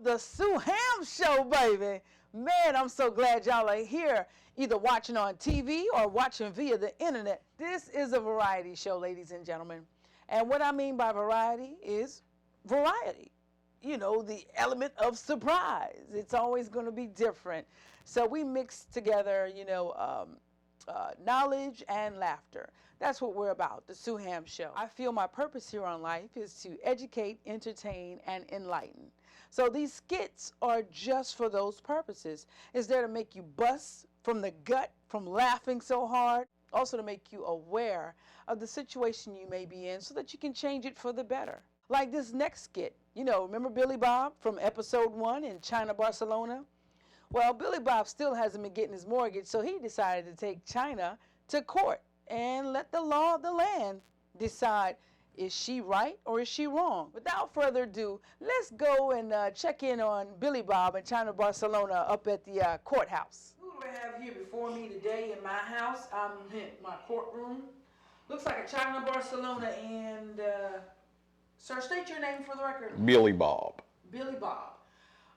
the Sue Ham Show, baby. Man, I'm so glad y'all are here, either watching on TV or watching via the internet. This is a variety show, ladies and gentlemen. And what I mean by variety is variety. You know, the element of surprise. It's always going to be different. So we mix together, knowledge and laughter. That's what we're about, the Sue Ham Show. I feel my purpose here on life is to educate, entertain, and enlighten. So these skits are just for those purposes. It's there to make you bust from the gut from laughing so hard. Also to make you aware of the situation you may be in so that you can change it for the better. Like this next skit. You know, remember Billy Bob from episode 1 in China, Barcelona? Well, Billy Bob still hasn't been getting his mortgage, so he decided to take China to court and let the law of the land decide, is she right or is she wrong? Without further ado, let's go and check in on Billy Bob in China, Barcelona up at the courthouse. Who do I have here before me today in my house? I'm in my courtroom. Looks like a China, Barcelona, and sir, state your name for the record. Billy Bob. Billy Bob.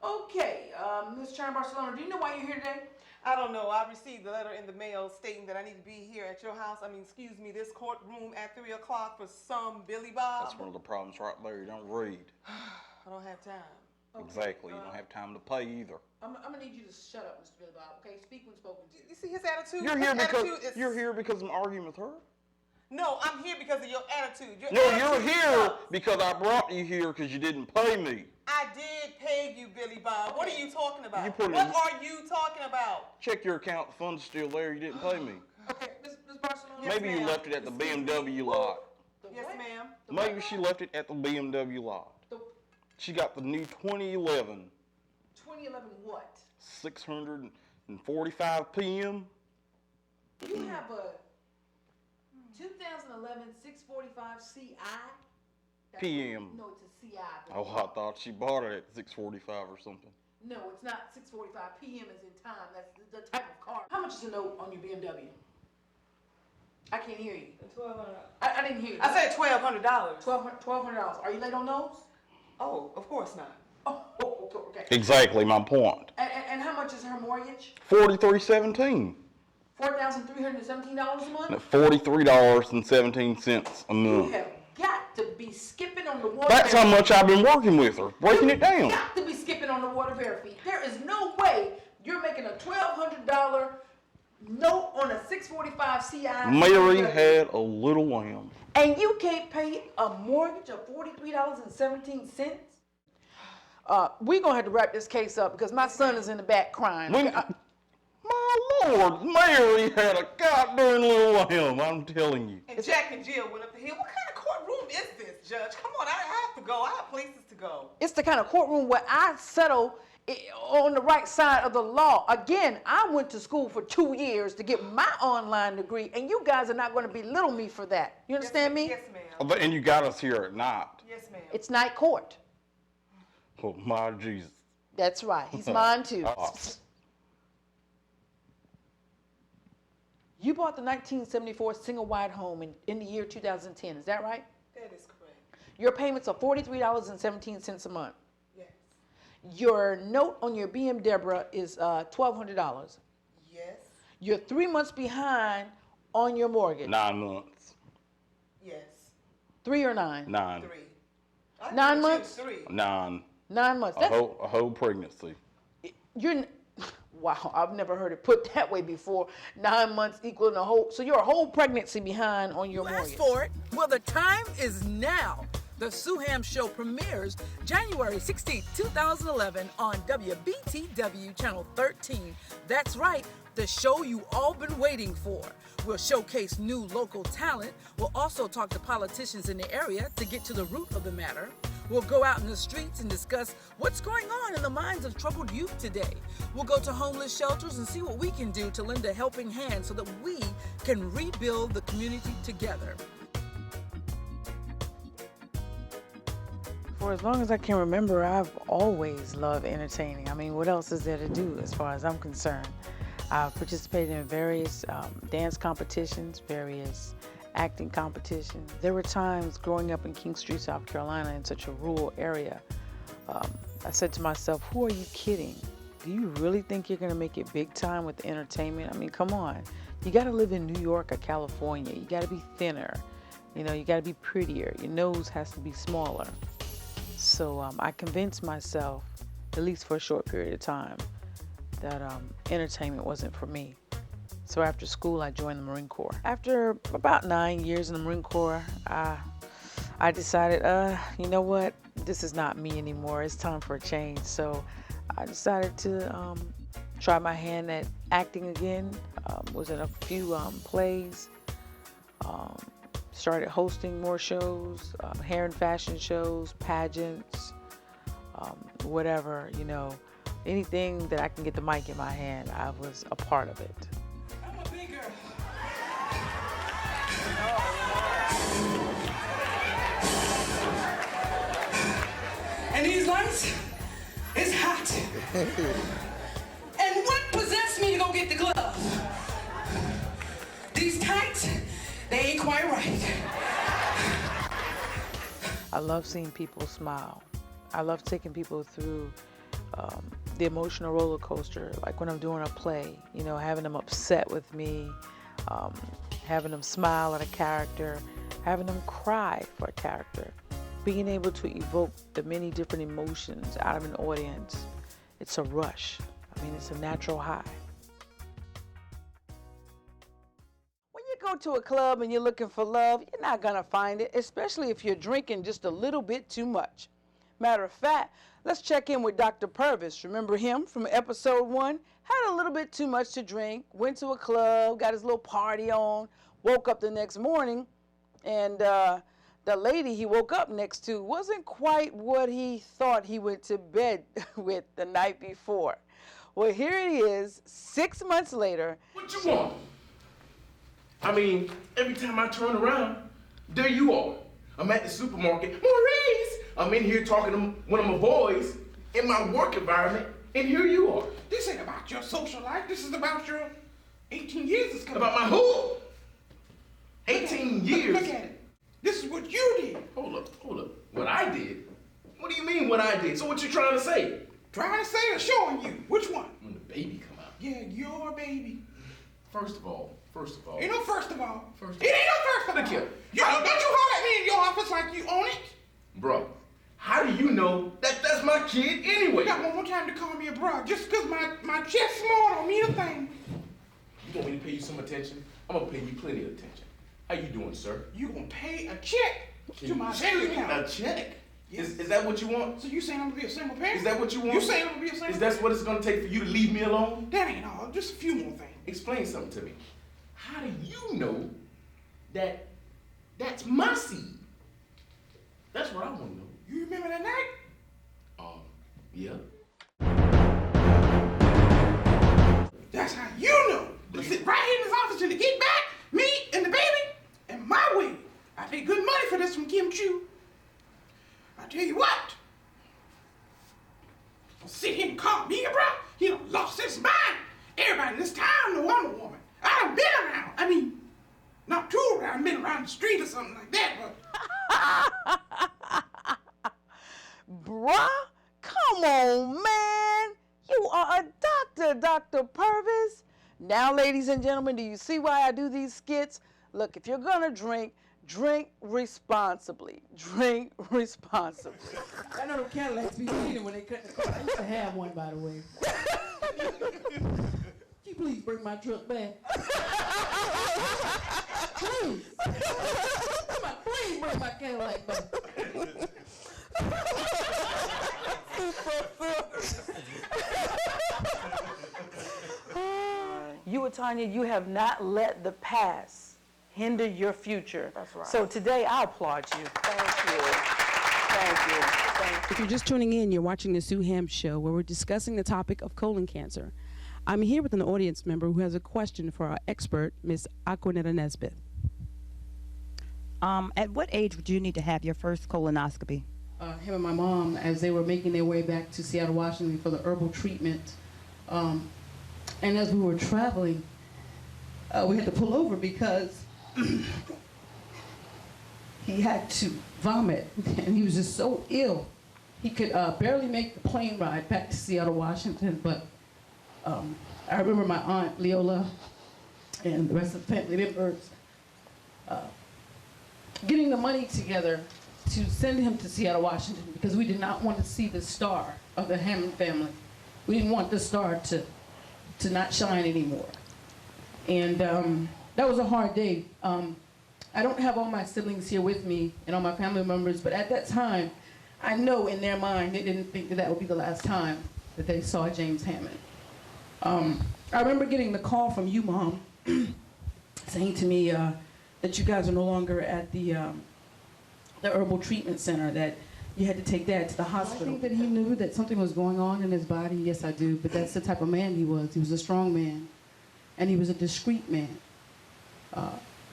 Okay, Ms. China, Barcelona, do you know why you're here today? I don't know. I received a letter in the mail stating that I need to be here at your house. This courtroom at 3 o'clock for some Billy Bob. That's one of the problems right there. You don't read. I don't have time. Okay, Exactly. You don't have time to pay either. I'm going to need you to shut up, Mr. Billy Bob, okay? Speak when spoken to. You see his attitude? You're here because I'm arguing with her? No, I'm here because of your attitude. You're here because I brought you here because you didn't pay me. I did pay you, Billy Bob. What are you talking about? What are you talking about? Check your account. The fund's still there. You didn't pay me. Okay, Ms. Barcelona. Yes, Maybe you ma'am. left it at the BMW lot. Yes, ma'am. Maybe she left it at the BMW lot. She got the new 2011. 2011 what? 645 PM. You have a 2011 645 CI? PM. No, it's a CI. Oh, I thought she bought it at 645 or something. No, it's not 645 PM as in time. That's the type of car. How much is the note on your BMW? I can't hear you. $1,200. I didn't hear you. I said $1,200. $1,200. Are you late on those? Oh, of course not. Oh, okay. Exactly my point. And how much is her mortgage? $43.17. $4,317 a month? $43.17 a month. You have got to be skipping on the water. That's how much I've been working with her, breaking it down. You got to be skipping on the water bare feet. There is no way you're making a $1,200 note on a 645 CI. Mary had a little lamb. And you can't pay a mortgage of $43.17? We're going to have to wrap this case up because my son is in the back crying. My Lord, Mary had a goddamn little lamb, I'm telling you. And Jack and Jill went up the hill. What kind of courtroom is this, Judge? Come on, I have to go. I have places to go. It's the kind of courtroom where I settle on the right side of the law. Again, I went to school for 2 years to get my online degree, and you guys are not going to belittle me for that. You understand me? Yes, ma'am. And you got us here at night. Yes, ma'am. It's night court. Oh, my Jesus. That's right. He's mine, too. You bought the 1974 single-wide home in the year 2010. Is that right? That is correct. Your payments are $43.17 a month. Yes. Your note on your BMW is $1,200. Yes. You're 3 months behind on your mortgage. 9 months. Yes. 3 or 9? 9. 3. 9 months? 3. 9. 9 months. A whole pregnancy. Wow, I've never heard it put that way before. 9 months equaling a whole, so you're a whole pregnancy behind on your mortgage. Ask for it. Well, the time is now. The Sue Ham Show premieres January 16, 2011 on WBTW Channel 13. That's right, the show you all been waiting for. We'll showcase new local talent. We'll also talk to politicians in the area to get to the root of the matter. We'll go out in the streets and discuss what's going on in the minds of troubled youth today. We'll go to homeless shelters and see what we can do to lend a helping hand so that we can rebuild the community together. For as long as I can remember, I've always loved entertaining. I mean, what else is there to do as far as I'm concerned? I've participated in various dance competitions, various acting competitions. There were times growing up in King Street, South Carolina, in such a rural area, I said to myself, who are you kidding? Do you really think you're going to make it big time with entertainment? I mean, come on. You got to live in New York or California. You got to be thinner. You know, you got to be prettier. Your nose has to be smaller. So I convinced myself, at least for a short period of time, that entertainment wasn't for me. So after school, I joined the Marine Corps. After about 9 years in the Marine Corps, I decided, you know what? This is not me anymore. It's time for a change. So I decided to try my hand at acting again. Was in a few plays. Started hosting more shows, hair and fashion shows, pageants, whatever, you know. Anything that I can get the mic in my hand, I was a part of it. I'm a big girl. And these lights, it's hot. And what possessed me to go get the glove? These tights, they ain't quite right. I love seeing people smile. I love taking people through the emotional roller coaster, like when I'm doing a play, you know, having them upset with me, having them smile at a character, having them cry for a character. Being able to evoke the many different emotions out of an audience, it's a rush. I mean, it's a natural high. When you go to a club and you're looking for love, you're not gonna find it, especially if you're drinking just a little bit too much. Matter of fact, let's check in with Dr. Pervvis. Remember him from episode 1? Had a little bit too much to drink, went to a club, got his little party on, woke up the next morning, and the lady he woke up next to wasn't quite what he thought he went to bed with the night before. Well, here it is, 6 months later. What you want? I mean, every time I turn around, there you are. I'm at the supermarket. Maurice! I'm in here talking to one of my boys in my work environment, and here you are. This ain't about your social life. This is about your 18 years is coming. About my who? 18 years? Look at it. This is what you did. Hold up. What I did? What do you mean what I did? So what you trying to say? Trying to say or showing you? Which one? When the baby come out. Yeah, your baby. First of all. Ain't no first of all. It ain't no first of all. Look here. Don't you holler at me in your office like you own it? Bro, how do you know that that's my kid anyway? You got one more time to call me a bro. Just because my chest small don't mean a thing. You want me to pay you some attention? I'm gonna pay you plenty of attention. How you doing, sir? You gonna pay a check to my bank account. A check? Yes. Is that what you want? So you saying I'm gonna be a single parent? Is that what you want? You saying I'm gonna be a single Is parent? that what it's gonna take for you to leave me alone? That ain't all. Just a few more things. Explain something to me. How do you know that that's my seed? That's what I want to know. You remember that night? Yeah. That's how you know. To sit right here in this office and to get back, me and the baby, and my way. I paid good money for this from Kim Chu. I tell you what. Don't sit here and call me a bro. He done lost his mind. Everybody in this town know I'm a woman. I done been around. I mean, not too around. I've been around the street or something like that, but. Bruh, come on, man. You are a doctor, Dr. Pervvis. Now, ladies and gentlemen, do you see why I do these skits? Look, if you're gonna drink, drink responsibly. Drink responsibly. I know them Cadillacs be speeding when they cut the car. I used to have one, by the way. Can you please bring my truck back? Please. Please bring my Cadillac back. You, Tanya, you have not let the past hinder your future. That's right. So today, I applaud you. Thank you. Thank you. Thank you. If you're just tuning in, you're watching the Sue Ham Show, where we're discussing the topic of colon cancer. I'm here with an audience member who has a question for our expert, Miss Aquanetta Nesbitt. At what age would you need to have your first colonoscopy? Him and my mom, as they were making their way back to Seattle, Washington for the herbal treatment, and as we were traveling, we had to pull over because he had to vomit, and he was just so ill. he could barely make the plane ride back to Seattle, Washington, but I remember my aunt, Leola, and the rest of the family members getting the money together to send him to Seattle, Washington, because we did not want to see the star of the Hammond family. We didn't want the star to not shine anymore. And that was a hard day. I don't have all my siblings here with me and all my family members, but at that time, I know in their mind they didn't think that that would be the last time that they saw James Hammond. I remember getting the call from you, Mom, saying to me that you guys are no longer at the herbal treatment center, that you had to take Dad to the hospital. I think that he knew that something was going on in his body. Yes, I do, but that's the type of man he was. He was a strong man, and he was a discreet man.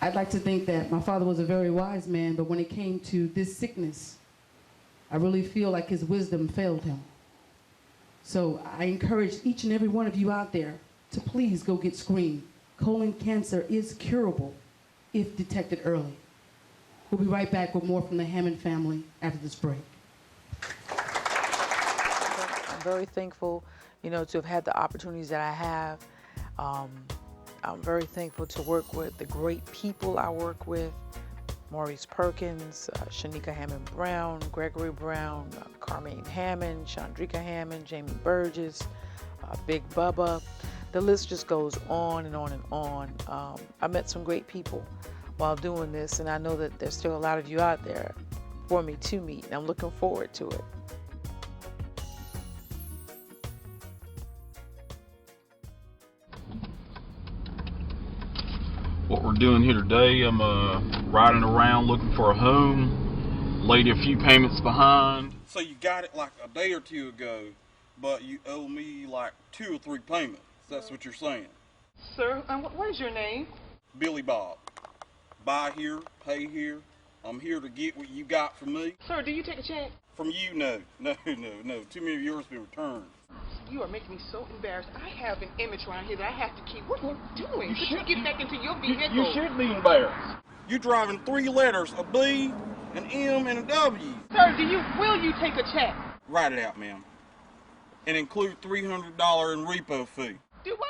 I'd like to think that my father was a very wise man, but when it came to this sickness, I really feel like his wisdom failed him. So I encourage each and every one of you out there to please go get screened. Colon cancer is curable if detected early. We'll be right back with more from the Hammond family after this break. I'm very thankful, to have had the opportunities that I have. I'm very thankful to work with the great people I work with. Maurice Perkins, Shanika Hammond-Brown, Gregory Brown, Carmine Hammond, Chandrika Hammond, Jamie Burgess, Big Bubba. The list just goes on and on and on. I met some great people while doing this, and I know that there's still a lot of you out there for me to meet, and I'm looking forward to it. What we're doing here today, I'm riding around looking for a home, laid a few payments behind. So you got it like a day or two ago, but you owe me like 2 or 3 payments. That's what you're saying. Sir, what is your name? Billy Bob. Buy here, pay here. I'm here to get what you got from me. Sir, do you take a check? From you, no. Too many of yours have been returned. You are making me so embarrassed. I have an image around here that I have to keep. What are you doing? Could you get back into your vehicle? You should be embarrassed. You're driving 3 letters, a B, an M, and a W. Sir, will you take a check? Write it out, ma'am. And include $300 in repo fee. Do what?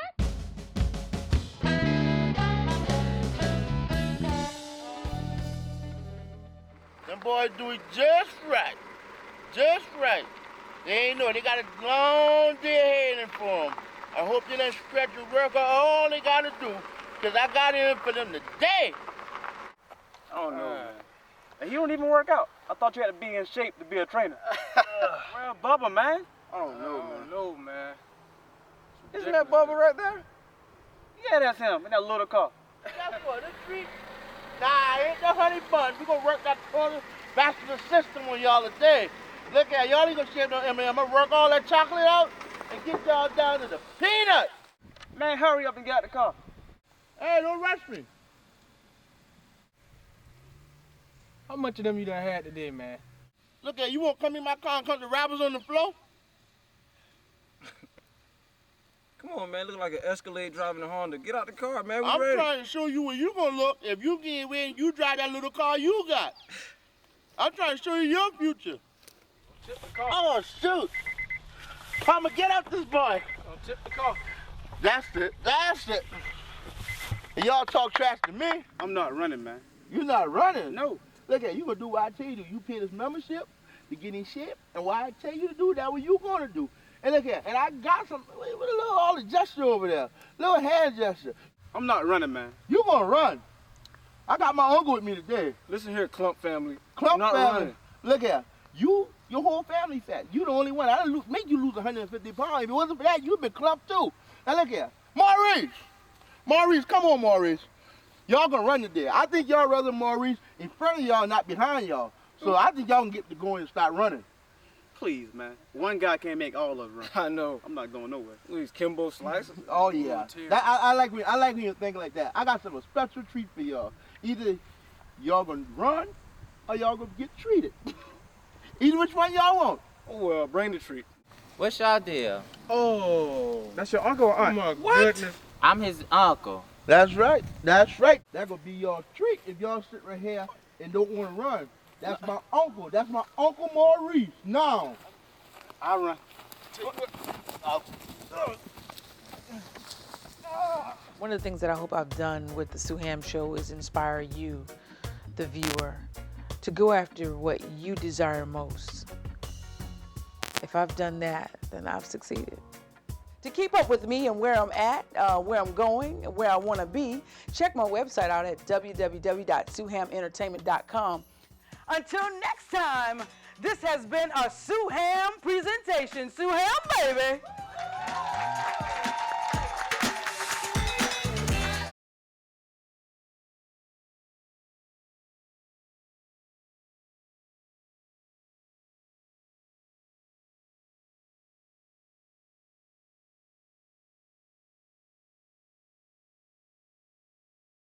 Them boys do it just right. Just right. They ain't know. They got a long day ahead for them. I hope they done stretch the work all they got to do, because I got in for them today. I don't know. And you don't even work out. I thought you had to be in shape to be a trainer. Well, Bubba, man. I don't know, man. Isn't that Bubba right there? Yeah, that's him in that little car. That's what, this street? Nah, ain't no honey bun. We gonna work that vascular system on y'all today. Look at y'all ain't gonna shave no M&M. I'm gonna work all that chocolate out and get y'all down to the peanut. Man, hurry up and get out the car. Hey, don't rush me. How much of them you done had today, man? Look at you won't come in my car and cut the rappers on the floor? Come on, man. Look like an Escalade driving a Honda. Get out the car, man. I'm trying to show you where you gonna look if you get in. You drive that little car you got. I'm trying to show you your future. Tip the car. Oh shoot! I'ma get out this boy. Don't tip the car. That's it. That's it. And y'all talk trash to me. I'm not running, man. You not running? No. Look at you gonna do what I tell you to. You pay this membership to get in shape, and what I tell you to do, that's what you gonna do. And look at, and I got some with a little all the gesture over there, little hand gesture. I'm not running, man. You gonna run? I got my uncle with me today. Listen here, Clump family. Clump I'm not family. running. Look at you. Your whole family fat. You the only one. I done make you lose 150 pounds. If it wasn't for that, you'd been clumped too. Now look here, Maurice. Maurice, come on, Maurice. Y'all gonna run today. I think y'all rather Maurice in front of y'all, not behind y'all. So I think y'all can get to go and start running. Please, man. One guy can't make all of us run. I know. I'm not going nowhere. Please, Kimbo Slice. Oh yeah. I like when you think like that. I got some special treat for y'all. Either y'all gonna run or y'all gonna get treated. Either which one y'all want. Oh well, bring the treat. What's y'all deal? Oh, that's your uncle or aunt? Oh my goodness. I'm his uncle. That's right. That's right. That gonna be your treat if y'all sit right here and don't want to run. That's my uncle. That's my Uncle Maurice. Now, I'll run. One of the things that I hope I've done with the Sue Ham Show is inspire you, the viewer, to go after what you desire most. If I've done that, then I've succeeded. To keep up with me and where I'm at, where I'm going, and where I want to be, check my website out at www.suehamentertainment.com. Until next time, this has been a Sue Ham presentation. Sue Ham, baby!